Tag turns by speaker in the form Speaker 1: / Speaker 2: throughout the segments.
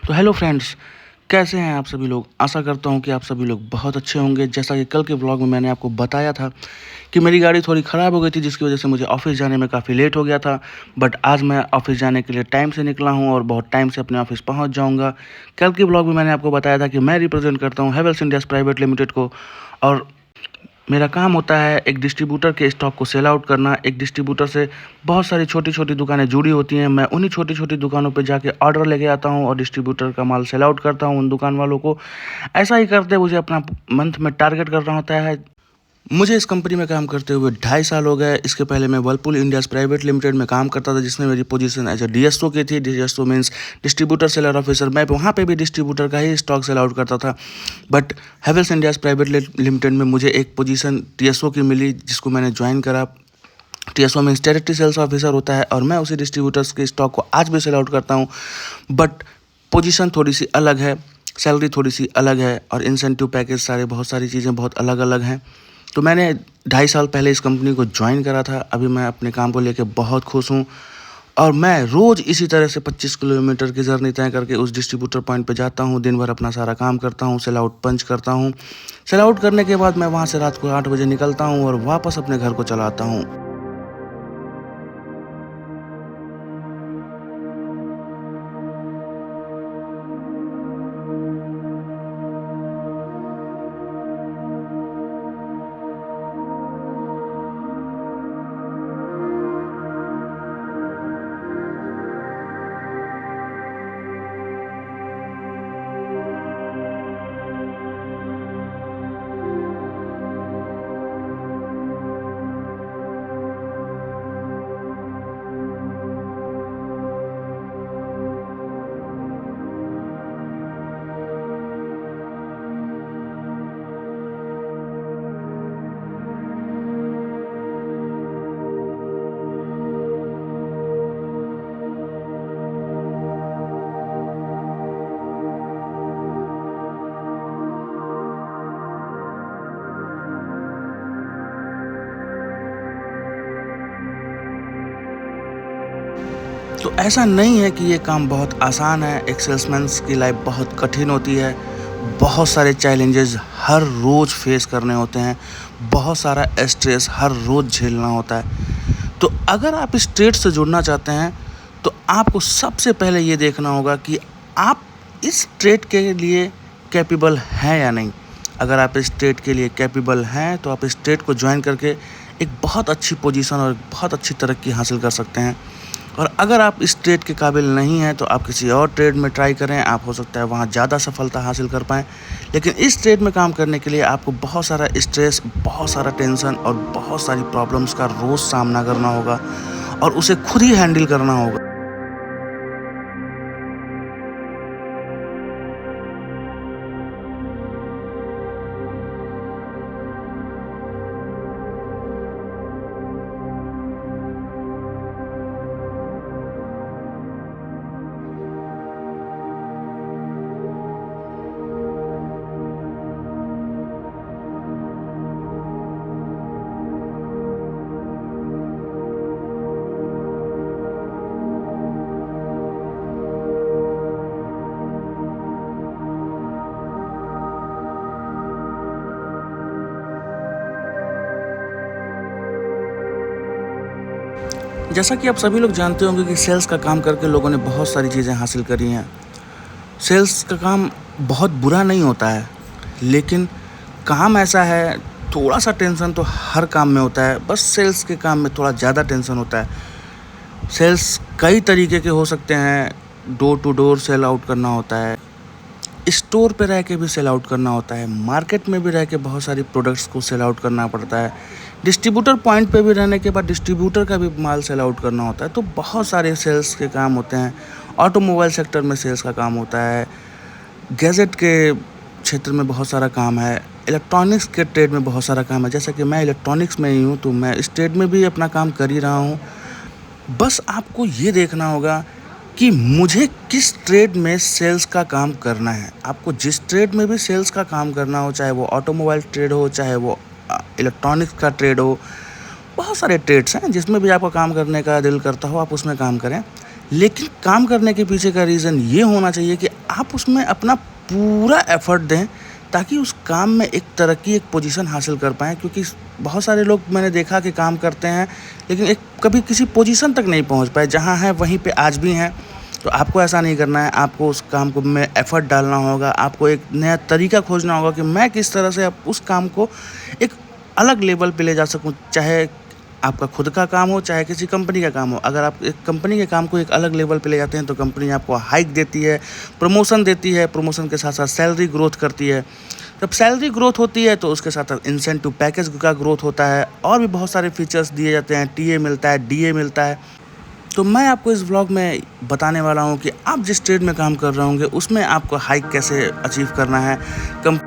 Speaker 1: तो hello friends, कैसे हैं आप सभी लोग? आशा करता हूं कि आप सभी लोग बहुत अच्छे होंगे। जैसा कि कल के व्लॉग में मैंने आपको बताया था कि मेरी गाड़ी थोड़ी ख़राब हो गई थी, जिसकी वजह से मुझे ऑफ़िस जाने में काफ़ी लेट हो गया था। बट आज मैं ऑफ़िस जाने के लिए टाइम से निकला हूं और बहुत टाइम से अपने ऑफ़िस पहुंच जाऊंगा। कल के व्लॉग में मैंने आपको बताया था कि मैं रिप्रेज़ेंट करता हूं हैवेल्स इंडियाज़ प्राइवेट लिमिटेड को, और मेरा काम होता है एक डिस्ट्रीब्यूटर के स्टॉक को सेल आउट करना। एक डिस्ट्रीब्यूटर से बहुत सारी छोटी-छोटी दुकानें जुड़ी होती हैं। मैं उन्हीं छोटी-छोटी दुकानों पे जाके ऑर्डर लेके आता हूँ और डिस्ट्रीब्यूटर का माल सेल आउट करता हूँ उन दुकान वालों को। ऐसा ही करते मुझे अपना मंथ में टारगेट करना होता है। मुझे इस कंपनी में काम करते हुए 2.5 साल हो गए। इसके पहले मैं वर्लपूल इंडियाज़ प्राइवेट लिमिटेड में काम करता था, जिसमें मेरी पोजीशन एज ए डीएसओ की थी। DSO means distributor seller officer. मैं वहाँ पे भी डिस्ट्रीब्यूटर का ही स्टॉक सेल आउट करता था। But Havells India's private limited में मुझे एक पोजीशन टीएसओ की मिली, जिसको मैंने ज्वाइन करा। TSO means territory sales officer होता है, और मैं उसी डिस्ट्रीब्यूटर्स के स्टॉक को आज भी सेल आउट करता हूँ। बट पोजीशन थोड़ी सी अलग है, सैलरी थोड़ी सी अलग है, और इंसेंटिव पैकेज सारे बहुत सारी चीज़ें बहुत अलग अलग हैं। तो मैंने 2.5 साल पहले इस कंपनी को ज्वाइन करा था। अभी मैं अपने काम को लेके बहुत खुश हूँ, और मैं रोज़ इसी तरह से 25 किलोमीटर की जर्नी तय करके उस डिस्ट्रीब्यूटर पॉइंट पे जाता हूँ। दिन भर अपना सारा काम करता हूँ, सेल आउट पंच करता हूँ। सेल आउट करने के बाद मैं वहाँ से रात को 8 बजे निकलता हूँ और वापस अपने घर को चला आता हूँ। तो ऐसा नहीं है कि ये काम बहुत आसान है। एक सेल्समैन की लाइफ बहुत कठिन होती है। बहुत सारे चैलेंजेस हर रोज़ फेस करने होते हैं। बहुत सारा स्ट्रेस हर रोज़ झेलना होता है। तो अगर आप इस ट्रेड से जुड़ना चाहते हैं, तो आपको सबसे पहले ये देखना होगा कि आप इस ट्रेड के लिए कैपेबल हैं या नहीं। अगर आप इस ट्रेड के लिए कैपेबल हैं, तो आप इस ट्रेड को ज्वाइन करके एक बहुत अच्छी पोजीशन और बहुत अच्छी तरक्की हासिल कर सकते हैं। और अगर आप इस ट्रेड के काबिल नहीं हैं, तो आप किसी और ट्रेड में ट्राई करें। आप हो सकता है वहाँ ज़्यादा सफलता हासिल कर पाएँ। लेकिन इस ट्रेड में काम करने के लिए आपको बहुत सारा स्ट्रेस, बहुत सारा टेंशन और बहुत सारी प्रॉब्लम्स का रोज़ सामना करना होगा, और उसे खुद ही हैंडल करना होगा। जैसा कि आप सभी लोग जानते होंगे कि सेल्स का काम करके लोगों ने बहुत सारी चीज़ें हासिल करी हैं। सेल्स का काम बहुत बुरा नहीं होता है, लेकिन काम ऐसा है, थोड़ा-सा टेंशन तो हर काम में होता है, बस सेल्स के काम में थोड़ा ज़्यादा टेंशन होता है। सेल्स कई तरीके के हो सकते हैं। Door to door sale out करना होता है, स्टोर पे रह के भी सेल आउट करना होता है, मार्केट में भी रह के बहुत सारी प्रोडक्ट्स को सेल आउट करना पड़ता है, डिस्ट्रीब्यूटर पॉइंट पे भी रहने के बाद डिस्ट्रीब्यूटर का भी माल सेल आउट करना होता है। तो बहुत सारे सेल्स के काम होते हैं। ऑटोमोबाइल सेक्टर में सेल्स का काम होता है, गैजेट के क्षेत्र में बहुत सारा काम है, इलेक्ट्रॉनिक्स के ट्रेड में बहुत सारा काम है। जैसा कि मैं इलेक्ट्रॉनिक्स में ही हूँ, तो मैं इस ट्रेड में भी अपना काम कर ही रहा हूँ। बस आपको ये देखना होगा कि मुझे किस ट्रेड में सेल्स का काम करना है। आपको जिस ट्रेड में भी सेल्स का काम करना हो, चाहे वो ऑटोमोबाइल ट्रेड हो, चाहे वो इलेक्ट्रॉनिक्स का ट्रेड हो, बहुत सारे ट्रेड्स हैं जिसमें भी आपको काम करने का दिल करता हो, आप उसमें काम करें। लेकिन काम करने के पीछे का रीज़न ये होना चाहिए कि आप उसमें अपना पूरा एफ़र्ट दें, ताकि उस काम में एक तरक्की, एक पोजीशन हासिल कर पाएँ। क्योंकि बहुत सारे लोग मैंने देखा कि काम करते हैं, लेकिन एक कभी किसी पोजीशन तक नहीं पहुँच पाए, जहाँ हैं वहीं पे आज भी हैं। तो आपको ऐसा नहीं करना है, आपको उस काम को में एफ़र्ट डालना होगा, आपको एक नया तरीका खोजना होगा कि मैं किस तरह से अब उस काम को एक अलग लेवल पे ले जा सकूँ। चाहे आपका खुद का काम हो, चाहे किसी कंपनी का काम हो। अगर आप एक कंपनी के काम को एक अलग लेवल पे ले जाते हैं, तो कंपनी आपको हाइक देती है, प्रमोशन देती है, प्रमोशन के साथ-साथ सैलरी ग्रोथ करती है। जब सैलरी ग्रोथ होती है, तो उसके साथ-साथ इंसेंटिव पैकेज का ग्रोथ होता है, और भी बहुत सारे फीचर्स दिए जाते हैं, टीए मिलता है, डीए मिलता है। तो मैं आपको इस व्लॉग में बताने वाला हूँ कि आप जिस ट्रेड में काम कर रहे होंगे, उसमें आपको हाइक कैसे अचीव करना है। कम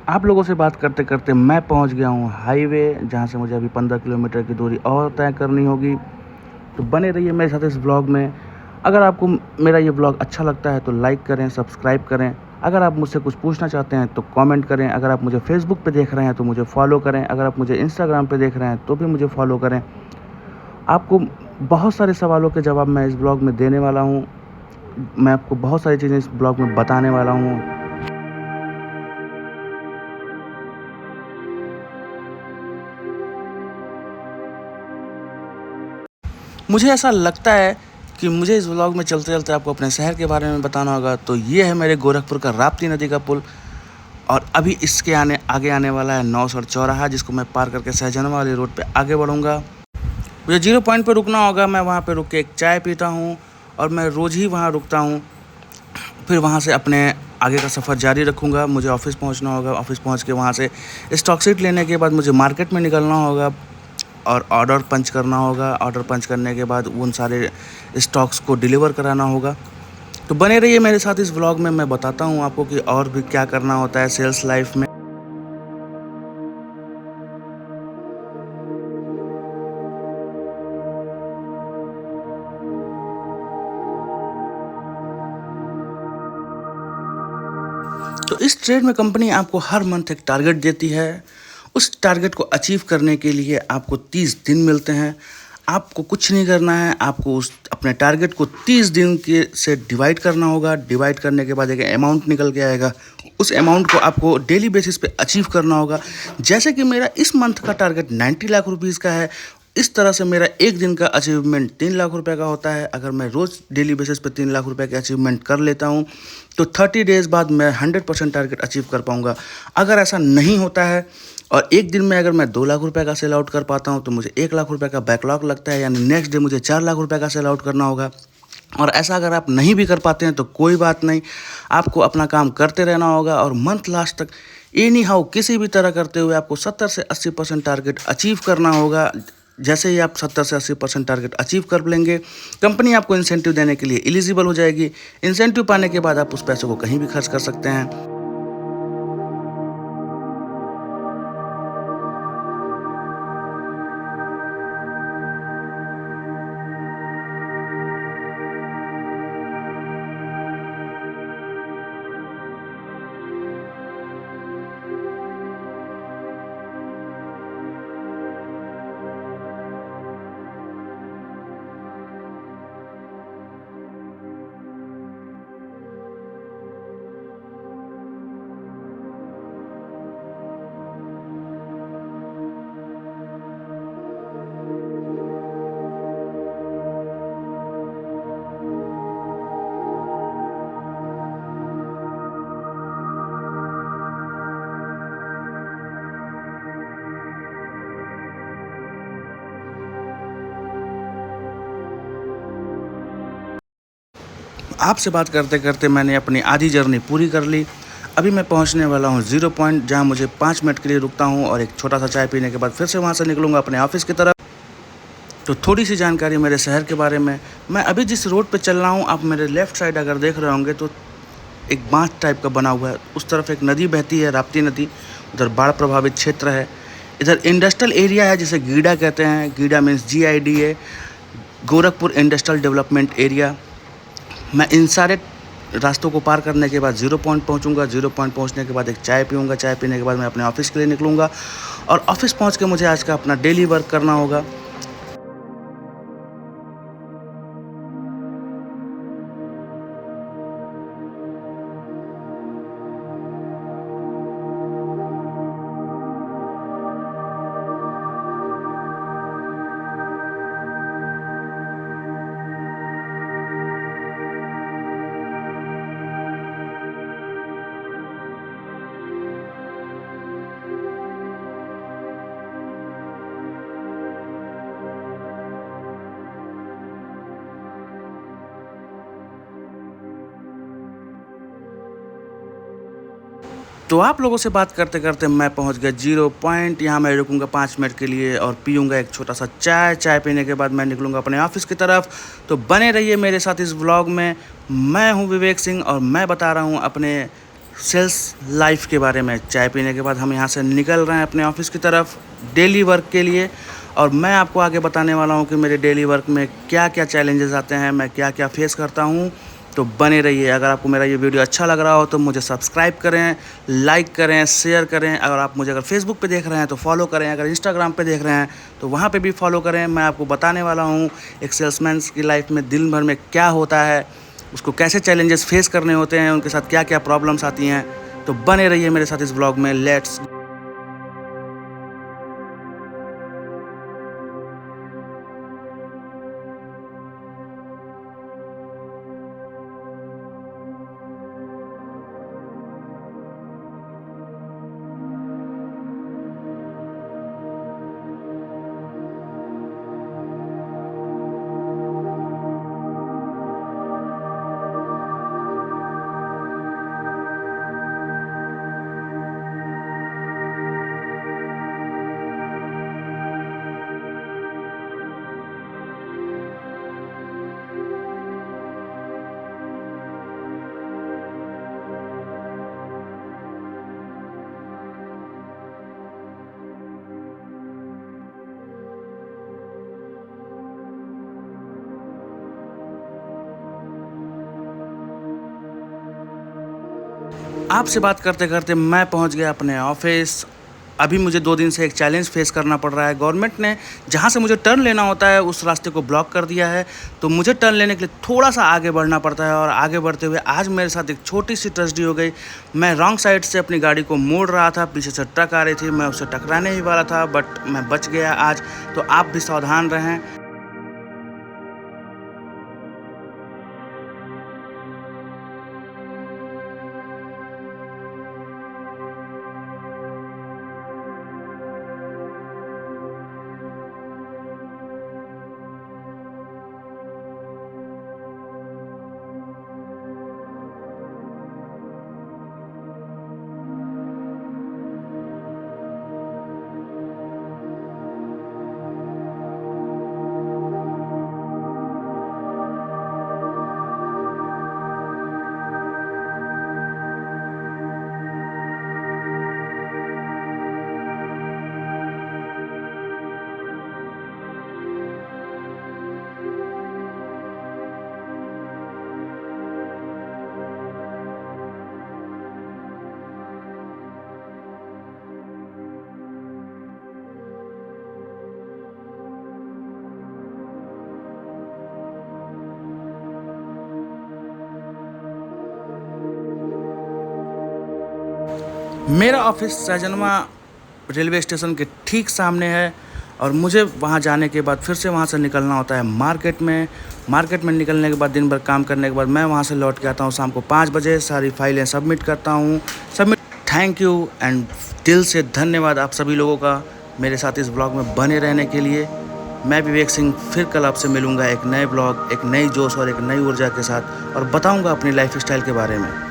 Speaker 1: आप लोगों से बात करते-करते मैं पहुँच गया हूँ हाईवे, जहाँ से मुझे अभी 15 किलोमीटर की दूरी और तय करनी होगी। तो बने रहिए मेरे साथ इस व्लॉग में। अगर आपको मेरा ये व्लॉग अच्छा लगता है, तो लाइक करें, सब्सक्राइब करें। अगर आप मुझसे कुछ पूछना चाहते हैं, तो कमेंट करें। अगर आप मुझे फेसबुक पे देख रहे हैं, तो मुझे फॉलो करें। अगर आप मुझे इंस्टाग्राम पे देख रहे हैं, तो भी मुझे फॉलो करें। आपको बहुत सारे सवालों के जवाब मैं इस ब्लॉग में देने वाला हूँ। मैं आपको बहुत सारी चीज़ें इस ब्लॉग में बताने वाला हूँ। मुझे ऐसा लगता है कि मुझे इस व्लॉग में चलते-चलते आपको अपने शहर के बारे में बताना होगा। तो ये है मेरे गोरखपुर का राप्ती नदी का पुल, और अभी इसके आगे आने वाला है नौसर चौराहा, जिसको मैं पार करके सहजनवा वाली रोड पे आगे बढ़ूँगा। मुझे 0 पॉइंट पे रुकना होगा। मैं वहाँ पे रुक के एक चाय पीता हूँ, और मैं रोज़ ही वहाँ रुकता हूँ। फिर वहाँ से अपने आगे का सफ़र जारी रखूँगा। मुझे ऑफ़िस पहुँचना होगा। ऑफ़िस पहुँच के वहाँ से स्टॉक शीट लेने के बाद मुझे मार्केट में निकलना होगा, और ऑर्डर पंच करना होगा। ऑर्डर पंच करने के बाद उन सारे स्टॉक्स को डिलीवर कराना होगा। तो बने रहिए मेरे साथ इस व्लॉग में। मैं बताता हूँ आपको कि और भी क्या करना होता है सेल्स लाइफ में। तो इस ट्रेड में कंपनी आपको हर मंथ एक टारगेट देती है। उस टारगेट को अचीव करने के लिए आपको 30 दिन मिलते हैं। आपको कुछ नहीं करना है, आपको उस अपने टारगेट को 30 दिन के से डिवाइड करना होगा। डिवाइड करने के बाद एक अमाउंट निकल के आएगा। उस अमाउंट को आपको डेली बेसिस पे अचीव करना होगा। जैसे कि मेरा इस मंथ का टारगेट 90 लाख रुपीज़ का है, इस तरह से मेरा एक दिन का अचीवमेंट 3 लाख रुपए का होता है। अगर मैं रोज़ डेली बेसिस पे 3 लाख रुपए के अचीवमेंट कर लेता हूँ, तो 30 डेज़ बाद मैं 100% टारगेट अचीव कर पाऊँगा। अगर ऐसा नहीं होता है, और एक दिन में अगर मैं 2 लाख रुपए का सेल आउट कर पाता हूँ, तो मुझे 1 लाख रुपए का बैकलॉग लगता है, यानी नेक्स्ट डे मुझे 4 लाख रुपए का सेल आउट करना होगा। और ऐसा अगर आप नहीं भी कर पाते हैं, तो कोई बात नहीं, आपको अपना काम करते रहना होगा, और मंथ लास्ट तक एनी हाउ किसी भी तरह करते हुए आपको 70 से 80% टारगेट अचीव करना होगा। जैसे ही आप 70 से 80% टारगेट अचीव कर लेंगे, कंपनी आपको इंसेंटिव देने के लिए एलिजिबल हो जाएगी। इंसेंटिव पाने के बाद आप उस पैसे को कहीं भी खर्च कर सकते हैं। आपसे बात करते-करते मैंने अपनी आधी जर्नी पूरी कर ली। अभी मैं पहुंचने वाला हूं 0 पॉइंट, जहां मुझे 5 मिनट के लिए रुकता हूं और एक छोटा सा चाय पीने के बाद फिर से वहां से निकलूंगा अपने ऑफिस की तरफ। तो थोड़ी सी जानकारी मेरे शहर के बारे में। मैं अभी जिस रोड पे चल रहा हूँ, आप मेरे लेफ़्ट साइड अगर देख रहे होंगे तो एक बाँध टाइप का बना हुआ है। उस तरफ एक नदी बहती है, राप्ती नदी। उधर बाढ़ प्रभावित क्षेत्र है। इधर इंडस्ट्रियल एरिया है जिसे गीडा कहते हैं। GIDA means GIDA, Gorakhpur industrial development area. मैं इन सारे रास्तों को पार करने के बाद 0 पॉइंट पहुँचूँगा। 0 पॉइंट पहुँचने के बाद एक चाय पीऊँगा। चाय पीने के बाद मैं अपने ऑफ़िस के लिए निकलूँगा और ऑफ़िस पहुँच के मुझे आज का अपना डेली वर्क करना होगा। तो आप लोगों से बात करते करते मैं पहुंच गया 0 पॉइंट। यहाँ मैं रुकूंगा 5 मिनट के लिए और पीऊँगा एक छोटा सा चाय। चाय पीने के बाद मैं निकलूँगा अपने ऑफ़िस की तरफ। तो बने रहिए मेरे साथ इस व्लॉग में। मैं हूँ विवेक सिंह और मैं बता रहा हूँ अपने सेल्स लाइफ के बारे में। चाय पीने के बाद हम यहाँ से निकल रहे हैं अपने ऑफ़िस की तरफ डेली वर्क के लिए। और मैं आपको आगे बताने वाला हूँ कि मेरे डेली वर्क में क्या क्या चैलेंजेस आते हैं, मैं क्या क्या फेस करता हूँ। तो बने रहिए। अगर आपको मेरा ये वीडियो अच्छा लग रहा हो तो मुझे सब्सक्राइब करें, लाइक करें, शेयर करें। अगर आप मुझे अगर फेसबुक पे देख रहे हैं तो फॉलो करें। अगर इंस्टाग्राम पे देख रहे हैं तो वहाँ पे भी फॉलो करें। मैं आपको बताने वाला हूँ एक सेल्समैन की लाइफ में दिन भर में क्या होता है, उसको कैसे चैलेंजेस फेस करने होते हैं, उनके साथ क्या क्या प्रॉब्लम्स आती हैं। तो बने रहिए मेरे साथ इस ब्लॉग में। लेट्स आपसे बात करते करते मैं पहुंच गया अपने ऑफिस। अभी मुझे 2 दिन से एक चैलेंज फेस करना पड़ रहा है। गवर्नमेंट ने जहां से मुझे टर्न लेना होता है उस रास्ते को ब्लॉक कर दिया है। तो मुझे टर्न लेने के लिए थोड़ा सा आगे बढ़ना पड़ता है और आगे बढ़ते हुए आज मेरे साथ एक छोटी सी ट्रेजेडी हो गई। मैं रॉन्ग साइड से अपनी गाड़ी को मोड़ रहा था, पीछे से ट्रक आ रही थी, मैं उससे टकराने ही वाला था, बट मैं बच गया आज। तो आप भी सावधान रहें। मेरा ऑफिस सहजनवा रेलवे स्टेशन के ठीक सामने है और मुझे वहाँ जाने के बाद फिर से वहाँ से निकलना होता है मार्केट में। मार्केट में निकलने के बाद दिन भर काम करने के बाद मैं वहाँ से लौट के आता हूँ शाम को 5 बजे। सारी फाइलें सबमिट करता हूँ। थैंक यू एंड दिल से धन्यवाद आप सभी लोगों का मेरे साथ इस ब्लॉग में बने रहने के लिए। मैं विवेक सिंह फिर कल आपसे मिलूँगा एक नए ब्लॉग, एक नई जोश और एक नई ऊर्जा के साथ और बताऊँगा अपनी लाइफ स्टाइल के बारे में।